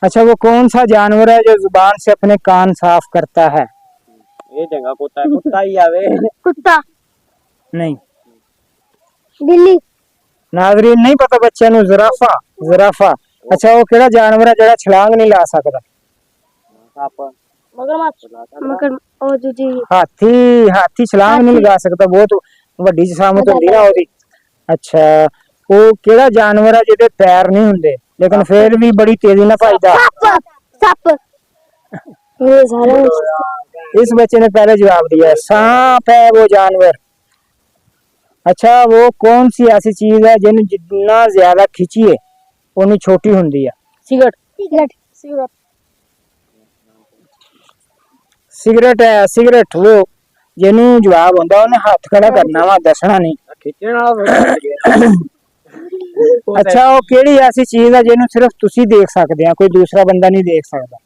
अच्छा, वो कौन सा जानवर है जो जुबान से अपने कान साफ करता है? ये जगह कुत्ता है, कुत्ता ही आवे। कुत्ता, नहीं बिल्ली, नाजरीन, नहीं पता बच्चे नु। जिराफा, जिराफा। अच्छा, वो केड़ा जानवर है जेड़ा छलांग नहीं ला सकदा? सप, मगरमच्छ, मगर ओ जी हाथी, हाथी छलांग नहीं लगा सकता, बहुत वड्डी जिसामत होंदी ना ओदी। अच्छा, वो केड़ा जानवर है जेदे पैर नहीं हुंदे लेकिन फिर भी बड़ी तेजी ना भजदा? सप, सप। ये सारे इस बच्चे ने पहले जवाब दिया, सांप है वो जानवर। अच्छा, वो कौन सी ऐसी चीज है जिन्हें जितना ज्यादा खींचिए उतनी छोटी हुंदी है? Cigarette, cigarette, cigarette. सिगरेट है, सिगरेट। वो जिन्हें जवाब होंदा उन्हें हाथ खड़ा करना वा, दसना नहीं। खिचण वाला। अच्छा, वो केड़ी ऐसी चीज है जिन्हें सिर्फ तुसी देख सकते हैं, कोई दूसरा बंदा नहीं देख सकता?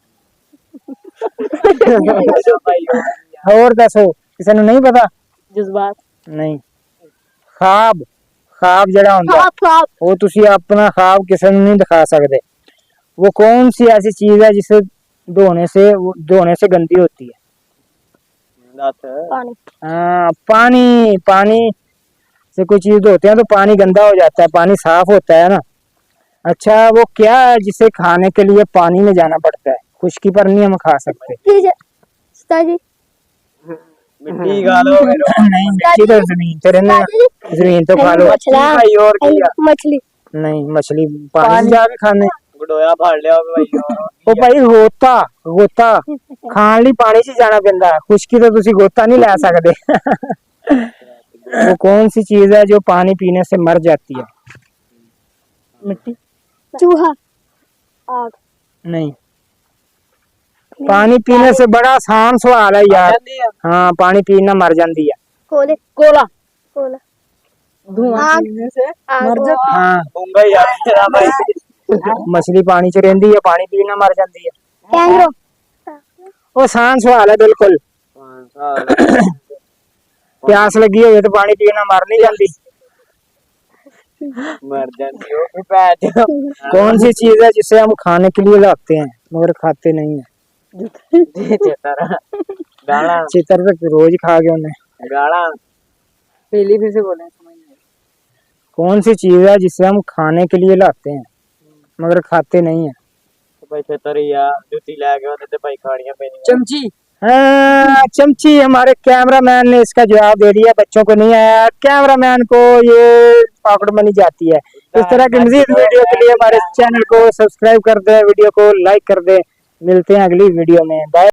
और दसो, किसी ने नहीं पता? जज्बात, नहीं। ख्वाब, ख्वाब जड़ा हुंदा ख्वाब, वो तुसी अपना ख्वाब किसी ने नहीं दिखा सकते। वो कौन सी ऐसी चीज है जिसे धोने से गंदी होती है? पानी, हाँ, पानी। पानी से कोई चीज धोते हैं तो पानी गंदा हो जाता है, पानी साफ होता है ना। अच्छा, वो क्या है जिसे खाने के लिए पानी में जाना पड़ता है, खुशकी पर नहीं हम खा सकते? जी मिट्टी खा लो। नहीं, मिट्टी तो जमीन पे रहने, जमीन तो खा लो। भाई और किया मछली, नहीं, मछली पानी से जाके खाने। गडोया फाड़ लिया भाई। ओ भाई, गोता, गोता खान ली पानी से जाना पैंदा है, खुशकी तो तुसी गोता नहीं ला सकते। वो कौन सी चीज है जो पानी पीने से मर जाती है? मिट्टी, चूहा, आग। नहीं, पानी पीने से बड़ा आसान सवाल है यार। हाँ, पानी पीना मर जाती है। कोले, कोला, कोला, धुआं पीने से मर जाती है। हाँ, दूंगा यार तेरा भाई। मछली पानी च रहिंदी है, पानी पीना मर जाती है। कैंगरू, वो आसान सवाल है बिल्कुल। प्यास लगी हो तो पानी पीना मर नहीं जाती। मर जाती हो फिर पैच। कौन सी चीज है जिसे हम खाने के लिए लाते हैं मगर खाते नहीं है? गाना, चितर तो रोज खा गए उन्हें। गाना। पहली फिर से बोले, कौन सी चीज है जिसे हम खाने के लिए लाते हैं मगर खाते नहीं है? भाई छतरिया जूती लेके आते थे भाई, खाड़ियां पेनी। चमची, हाँ, चमची। हमारे कैमरामैन ने इसका जवाब दे दिया, बच्चों को नहीं आया, कैमरामैन को ये पॉकेट मनी जाती है। इस तरह की मजीद वीडियो के लिए हमारे चैनल को सब्सक्राइब कर दे, वीडियो को लाइक कर दे। मिलते हैं अगली वीडियो में, बाय।